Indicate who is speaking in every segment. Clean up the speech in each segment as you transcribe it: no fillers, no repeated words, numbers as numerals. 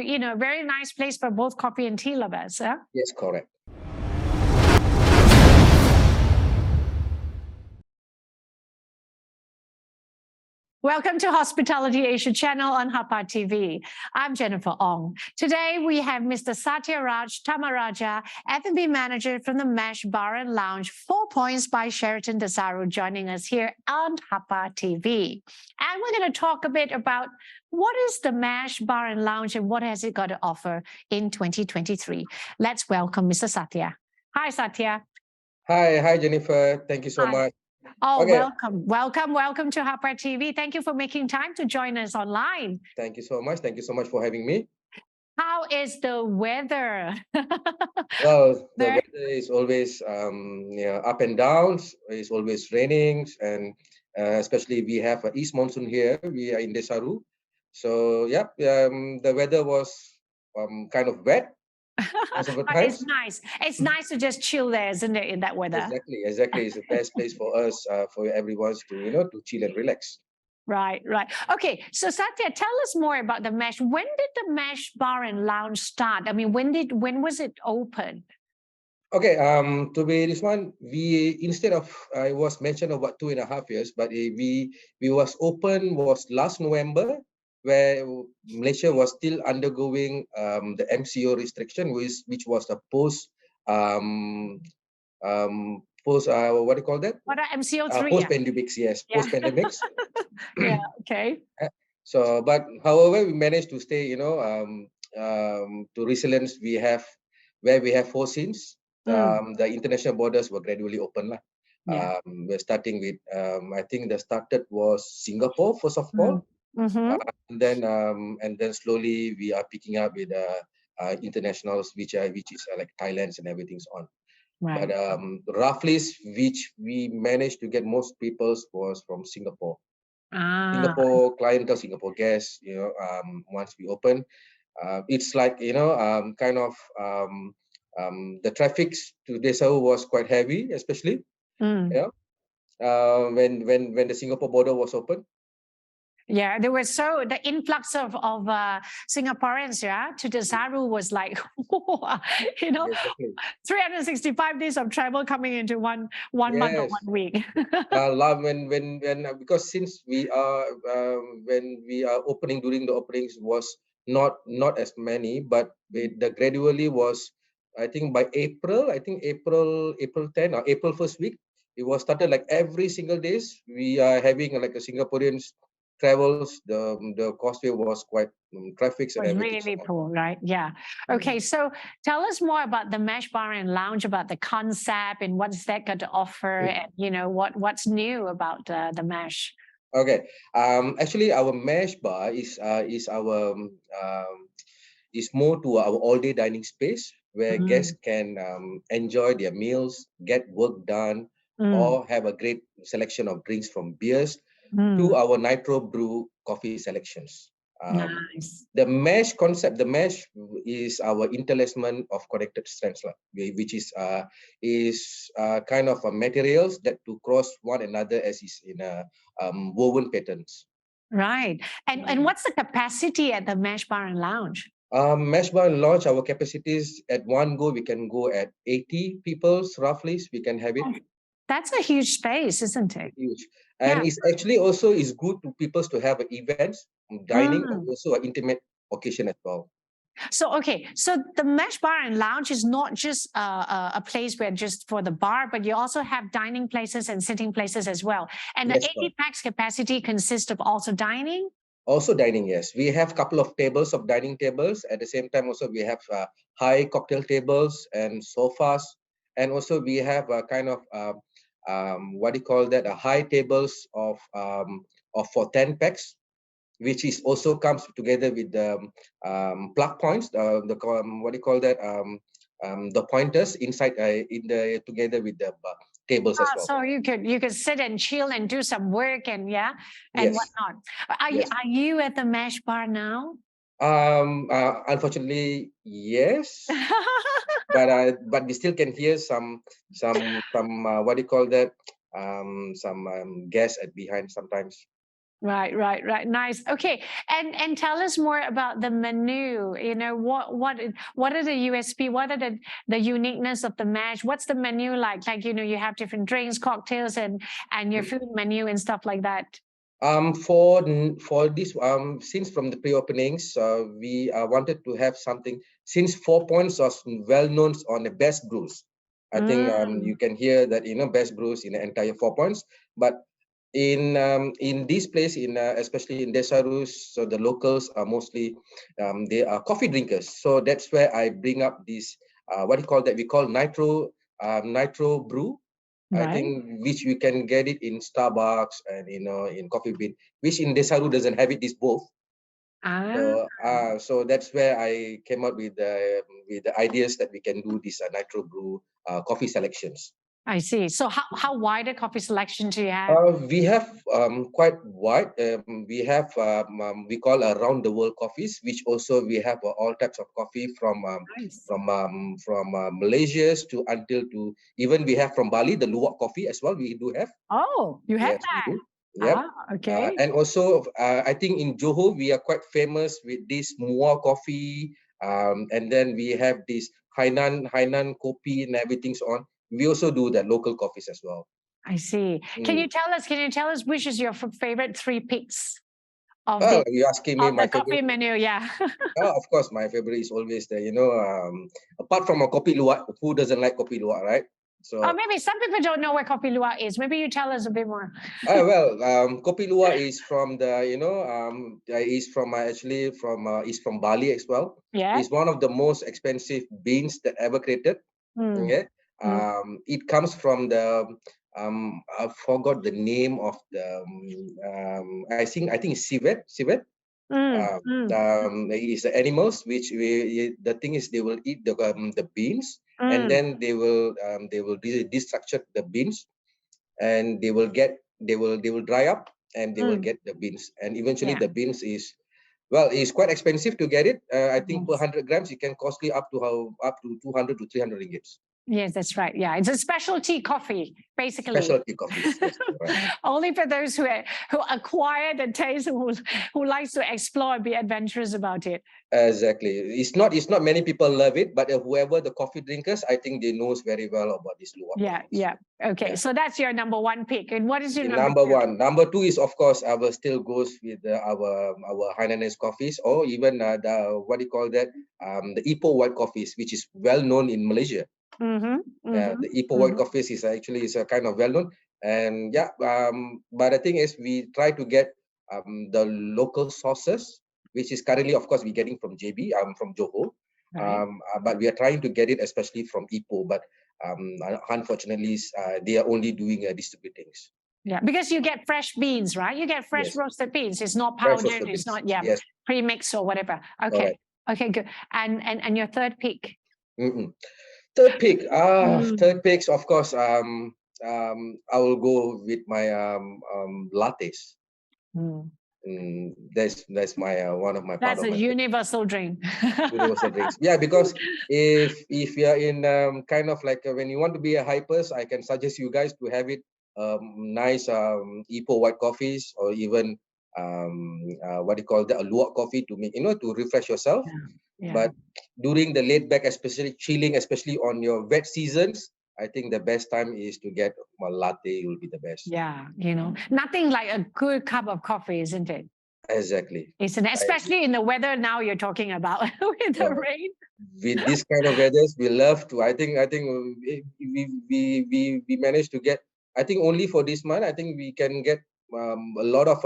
Speaker 1: very nice place for both coffee and tea lovers. Huh?
Speaker 2: Yes, correct.
Speaker 1: Welcome to Hospitality Asia channel on HAPA TV. I'm Jennifer Ong. Today we have Mr. Sathiaraj Tharmaraja, F&B manager from the Mesh Bar and Lounge, 4 Points by Sheraton Desaru, joining us here on HAPA TV. And we're going to talk a bit about what is the Mesh Bar and Lounge and what has it got to offer in 2023. Let's welcome Mr. Sathya. Hi, Sathya.
Speaker 2: Hi, Jennifer. Thank you so much.
Speaker 1: Oh, okay. Welcome to HAPA TV. Thank you for making time to join us online.
Speaker 2: Thank you so much. Thank you so much for having me.
Speaker 1: How is the weather?
Speaker 2: Well, the weather is always up and down. It's always raining, and especially we have an east monsoon here. We are in Desaru, so the weather was kind of wet.
Speaker 1: But it's nice. It's nice to just chill there, isn't it, in that weather?
Speaker 2: Exactly. It's the best place for us, for everyone to chill and relax.
Speaker 1: Right. Okay, so Satya, tell us more about the Mesh. When did the Mesh Bar and Lounge start? I mean, when was it open?
Speaker 2: Okay, to be this one, we instead of I was mentioned about 2.5 years, but we was open was last November, where Malaysia was still undergoing the MCO restriction, which was a post what do you call that?
Speaker 1: What are MCO 3?
Speaker 2: Post pandemics, yes, post pandemics.
Speaker 1: Yeah. Okay.
Speaker 2: So, but however, we managed to stay, to resilience. We have 4 scenes. The international borders were gradually open. We're starting with, I think the started was Singapore first of all, and then slowly we are picking up with internationals, which is like Thailand and everything's on. Right. But roughly, which we managed to get most people was from Singapore. Singapore clientele, Singapore guests. Once we open, it's like kind of the traffic to Desa was quite heavy, especially when the Singapore border was open.
Speaker 1: Yeah, there was the influx of Singaporeans, to Desaru was like, 365 days of travel coming into one month or 1 week.
Speaker 2: Because since we are when we are opening, during the openings was not as many, but the gradually was, I think by April 10 or April first week, it was started like every single days we are having like a Singaporeans travels. The causeway was quite traffic and everything.
Speaker 1: Really cool, right? Yeah. Okay, so tell us more about the Mesh Bar and Lounge, about the concept and what's that got to offer, and what's new about the Mesh.
Speaker 2: Okay. Actually, our Mesh Bar is our is more to our all-day dining space where guests can enjoy their meals, get work done, or have a great selection of drinks from beers to our nitro brew coffee selections.
Speaker 1: Nice.
Speaker 2: The Mesh concept, the Mesh is our interlacement of connected strands, which is kind of materials that to cross one another as is in a woven patterns.
Speaker 1: Right. And what's the capacity at the Mesh Bar and Lounge?
Speaker 2: Mesh Bar and Lounge, our capacities at one go, we can go at 80 people roughly. We can have it.
Speaker 1: That's a huge space, isn't it?
Speaker 2: Huge. And it's actually also is good to people to have events, dining, and also an intimate occasion as well.
Speaker 1: So, okay, so the Mesh Bar and Lounge is not just a place where just for the bar, but you also have dining places and sitting places as well. And the 80 pax capacity consists of also dining?
Speaker 2: Also dining, yes. We have a couple of tables of dining tables. At the same time, also we have high cocktail tables and sofas. And also we have a kind of what do you call that? High tables of for 10 packs, which is also comes together with the plug points. What do you call that? The pointers inside together with the tables as well.
Speaker 1: So you could sit and chill and do some work and whatnot. Are you at the Mesh Bar now?
Speaker 2: Unfortunately, yes. but we still can hear some what do you call that? Some guests at behind sometimes.
Speaker 1: Right. Nice. Okay. And tell us more about the menu. You know, what are the USP? What are the uniqueness of the MASH? What's the menu like? Like, you know, you have different drinks, cocktails, and your food menu and stuff like that.
Speaker 2: For this since from the pre-openings, we wanted to have something, since 4 points was well known on the best brews. I think you can hear that, you know, best brews in the entire 4 points, but in this place, in especially in Desarus, so the locals are mostly they are coffee drinkers. So that's where I bring up this what do you call that? We call nitro brew. I
Speaker 1: Right.
Speaker 2: think which you can get it in Starbucks and, you know, in Coffee Bean, which in Desaru doesn't have it, this both. So that's where I came up with the ideas that we can do this nitro brew coffee selections.
Speaker 1: I see. So how wide a coffee selection do you have?
Speaker 2: We have quite wide. We have we call around the world coffees, which also we have all types of coffee from
Speaker 1: Nice.
Speaker 2: Malaysia to until to even we have from Bali the luwak coffee as well. We do have.
Speaker 1: Oh, you have
Speaker 2: Yes, we
Speaker 1: that.
Speaker 2: do. Yep.
Speaker 1: Okay.
Speaker 2: And also, I think in Johor we are quite famous with this Mua coffee. And then we have this Hainan kopi and everything's on. We also do the local coffees as well.
Speaker 1: I see. Can you tell us which is your favorite 3 picks of
Speaker 2: Oh, you're asking me my
Speaker 1: the coffee
Speaker 2: favorite
Speaker 1: menu? Yeah.
Speaker 2: Oh, of course, my favorite is always the, you know, apart from a kopi luwak, who doesn't like kopi luwak, right? So,
Speaker 1: maybe some people don't know where kopi luwak is. Maybe you tell us a bit more.
Speaker 2: kopi luwak is from the, you know, is from actually from is from Bali as well.
Speaker 1: Yeah.
Speaker 2: It's one of the most expensive beans that ever created. Okay. It comes from the I forgot the name of the I think it's civet. Is the animals which the thing is they will eat the beans, and then they will destructure the beans, and they will dry up, and they will get the beans, and eventually the beans is, well, it's quite expensive to get it. I think per 100 grams it can costly up to 200 to 300 ringgits.
Speaker 1: Yes, that's right. Yeah, it's a specialty coffee, basically.
Speaker 2: Specialty coffees, yes, right.
Speaker 1: Only for those who acquire the taste, who likes to explore and be adventurous about it.
Speaker 2: Exactly. It's not many people love it, but whoever the coffee drinkers, I think they knows very well about this luwak.
Speaker 1: Yeah. Okay, so that's your number 1 pick. And what is your
Speaker 2: number 1? Number 2 is, of course, our still goes with our Hainanese coffees, or even the what do you call that? The Ipoh white coffees, which is well known in Malaysia. The Ipoh white coffees is actually a kind of well known, and but the thing is, we try to get the local sources, which is currently, of course, we're getting from JB, from Johor, but we are trying to get it especially from Ipoh, but unfortunately, they are only doing distributing.
Speaker 1: Yeah, because you get fresh beans, right? You get fresh roasted beans. It's not powdered. It's not pre-mixed or whatever. Okay. Okay, good. And your third pick?
Speaker 2: Third pick. Third picks, of course. I will go with my lattes. That's my one of my.
Speaker 1: That's a universal drink.
Speaker 2: Universal drinks. Yeah, because if you are in kind of like when you want to be a hypers, I can suggest you guys to have it nice Ipoh white coffees, or even what do you call that, a luwak coffee, to make, you know, to refresh yourself. But during the laid back, especially chilling, especially on your wet seasons, I think the best time is to get a latte. Will be the best.
Speaker 1: Yeah, you know, nothing like a good cup of coffee, isn't it?
Speaker 2: Exactly.
Speaker 1: Isn't it? Especially in the weather now you're talking about with the rain.
Speaker 2: With this kind of weathers, we love to. I think we managed to get. I think only for this month, I think we can get a lot of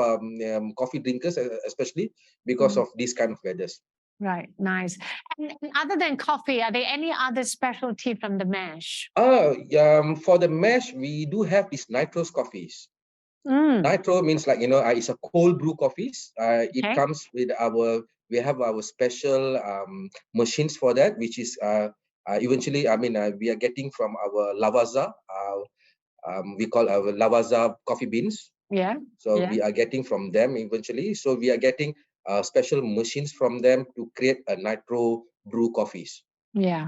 Speaker 2: coffee drinkers, especially because of this kind of weathers.
Speaker 1: Right, nice. And other than coffee, are there any other specialty from the MASH?
Speaker 2: For the MASH, we do have these nitros coffees. Nitro means, like, you know, it's a cold brew coffees. It comes with we have our special machines for that, which is eventually, I mean, we are getting from our Lavazza. We call our Lavazza coffee beans. So we are getting from them eventually. So we are getting special machines from them to create a nitro brew coffees. Yeah,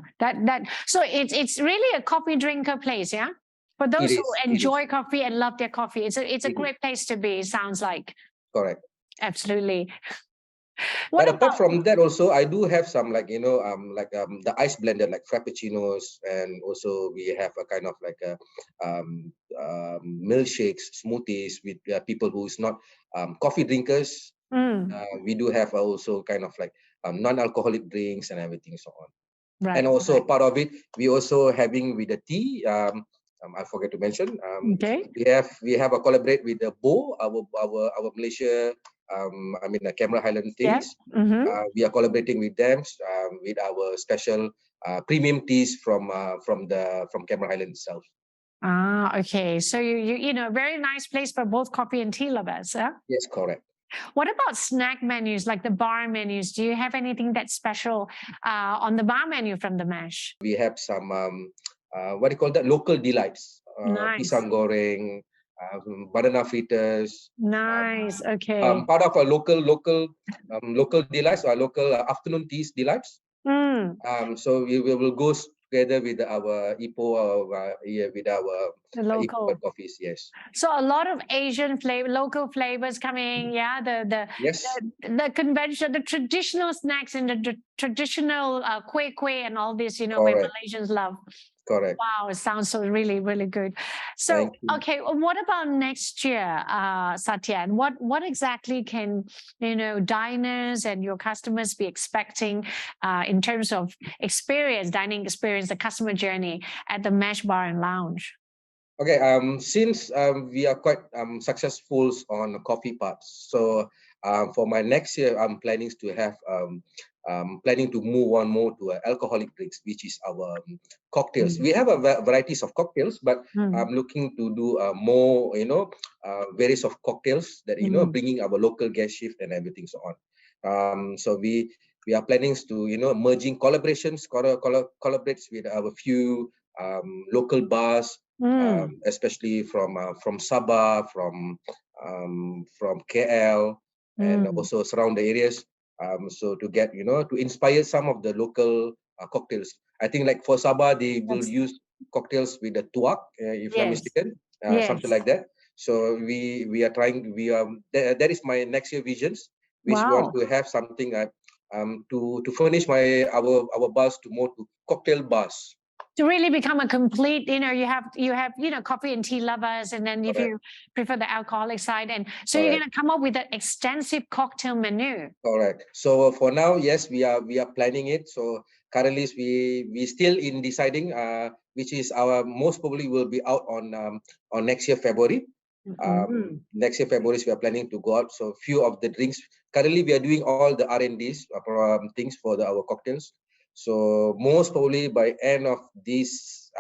Speaker 1: so it's really a coffee drinker place, yeah? For those who enjoy coffee and love their coffee, it's a great place to be, it sounds like.
Speaker 2: Correct.
Speaker 1: Absolutely.
Speaker 2: But apart from that, also I do have some the ice blended like frappuccinos, and also we have a kind of like a milkshakes, smoothies with people who is not coffee drinkers. We do have also kind of like non-alcoholic drinks and everything so on.
Speaker 1: Right.
Speaker 2: And also part of it, we also having with the tea. I forget to mention.
Speaker 1: Okay.
Speaker 2: We have a collaborate with the Bo, our Malaysia. Cameron Highland teas.
Speaker 1: Yeah.
Speaker 2: We are collaborating with them with our special premium teas from Cameron Highland itself.
Speaker 1: Ah, okay. So you know, very nice place for both coffee and tea lovers, huh?
Speaker 2: Yes, correct.
Speaker 1: What about snack menus, like the bar menus? Do you have anything that's special on the bar menu from the MASH?
Speaker 2: We have some what do you call that? Local delights.
Speaker 1: Nice.
Speaker 2: Pisang goreng, banana fritters.
Speaker 1: Nice. Okay.
Speaker 2: Part of our local delights or local afternoon teas delights. So we will go together with our Ipoh, with our
Speaker 1: local
Speaker 2: Ipoh coffees. Yes.
Speaker 1: So a lot of Asian flavor, local flavors coming. Yeah, the conventional, the traditional snacks and the traditional kueh kueh and all this. You know, where Malaysians love.
Speaker 2: Correct.
Speaker 1: Wow, it sounds so really, really good. So, okay, well, what about next year, Satya? And what exactly can, you know, diners and your customers be expecting in terms of experience, dining experience, the customer journey at the MASH Bar and Lounge?
Speaker 2: Okay, since we are quite successful on the coffee parts, so for my next year, I'm planning to have planning to move on more to alcoholic drinks, which is our cocktails. We have a varieties of cocktails, but I'm looking to do more, you know, various of cocktails that, you know, bringing our local guest shift and everything so on. So we are planning to, you know, merging collaborations, collaborates with our few local bars, especially from Sabah, from KL, and also surround the areas. So to get, you know, to inspire some of the local cocktails. I think like for Sabah, they will use cocktails with the tuak, if I'm mistaken, something like that. So we are trying. That is my next year visions. We want to have something to furnish our bars to more to cocktail bars.
Speaker 1: To really become a complete, you know, you have you know, coffee and tea lovers, and then if you prefer the alcoholic side, and so you're going to come up with an extensive cocktail menu. Correct.
Speaker 2: So for now, yes, we are planning it. So currently we still in deciding which is our most probably will be out on next year February. Next year February we are planning to go out. So few of the drinks currently we are doing all the R&Ds things for our cocktails. So most probably by end of this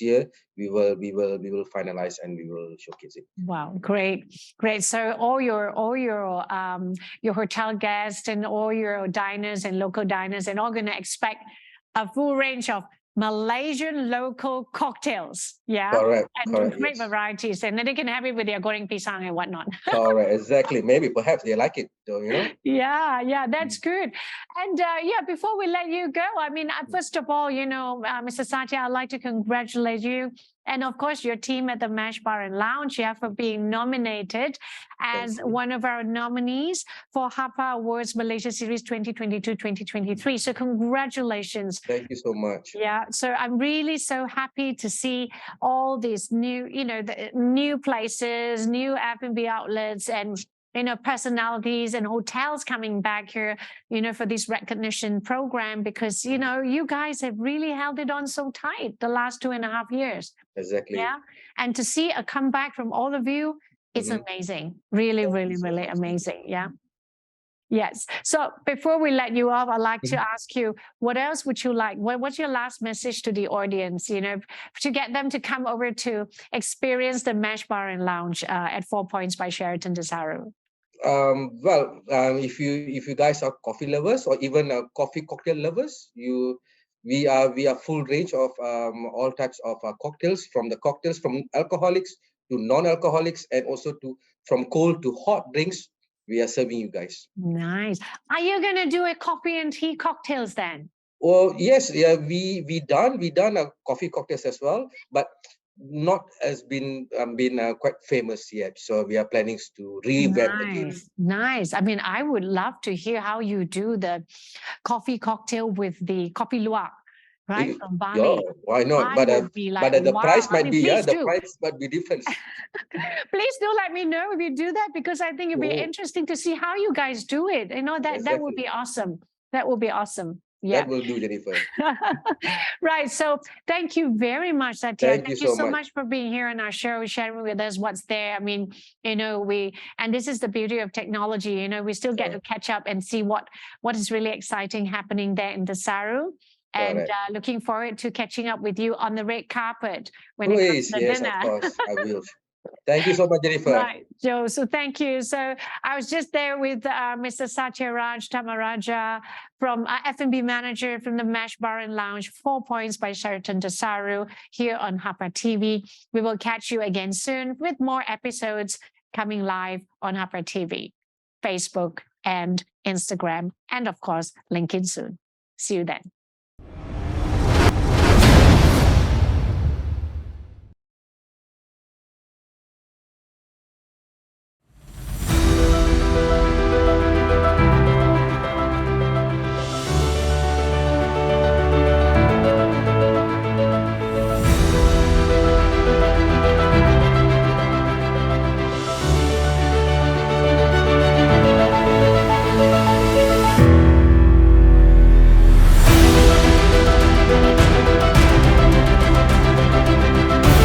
Speaker 2: year, we will finalize and we will showcase it. Wow,
Speaker 1: great. So all your hotel guests and all your diners and local diners and all going to expect a full range of Malaysian local cocktails, yeah, and great varieties, and then they can have it with their goreng pisang and whatnot.
Speaker 2: Correct, exactly. Maybe perhaps they like it, though, you know.
Speaker 1: Yeah, that's good. And before we let you go, I mean, first of all, you know, Mr. Satya, I'd like to congratulate you. And of course, your team at the MASH Bar and Lounge, for being nominated as one of our nominees for HAPA Awards Malaysia Series 2022-2023. So congratulations.
Speaker 2: Thank you so much.
Speaker 1: Yeah, so I'm really so happy to see all these new, you know, the new places, new F&B outlets, and you know, personalities and hotels coming back here, you know, for this recognition program, because, you know, you guys have really held it on so tight the last 2.5 years.
Speaker 2: Exactly.
Speaker 1: Yeah. And to see a comeback from all of you, it's amazing. Really, really, really amazing. Yeah. Yes. So before we let you off, I'd like to ask you, what else would you like? What's your last message to the audience, you know, to get them to come over to experience the MASH Bar and Lounge at 4 Points by Sheraton Desaru?
Speaker 2: If you guys are coffee lovers or even coffee cocktail lovers, we are full range of all types of cocktails, from alcoholics to non-alcoholics, and also from cold to hot drinks. We are serving you guys.
Speaker 1: Nice. Are you going to do a coffee and tea cocktails then?
Speaker 2: Well, yes, yeah, we done coffee cocktails as well, but not has been quite famous yet. So we are planning to revamp again.
Speaker 1: Nice. I mean, I would love to hear how you do the coffee cocktail with the kopi luwak, right, from Bali.
Speaker 2: Yeah, why not?
Speaker 1: I would be like,
Speaker 2: but the
Speaker 1: wow.
Speaker 2: price might be,
Speaker 1: please
Speaker 2: the
Speaker 1: do.
Speaker 2: price might be different.
Speaker 1: Please do let me know if you do that, because I think it'd be interesting to see how you guys do it. You know, that would be awesome. That would be awesome. Yeah.
Speaker 2: That will do, Jennifer.
Speaker 1: Right. So thank you very much, Satya.
Speaker 2: Thank you so
Speaker 1: much for being here on our show, sharing with us what's there. I mean, you know, and this is the beauty of technology, you know, we still get to catch up and see what is really exciting happening there in the Saru. And looking forward to catching up with you on the red carpet when it comes to
Speaker 2: yes,
Speaker 1: dinner.
Speaker 2: of course, I will. Thank you so much, Jennifer.
Speaker 1: Right, Joe. So thank you. So I was just there with Mr. Sathiaraj Tharmaraja, from F&B manager from the Mesh Bar and Lounge, 4 Points by Sheraton Desaru, here on HAPA TV. We will catch you again soon with more episodes coming live on HAPA TV, Facebook and Instagram, and of course, LinkedIn soon. See you then.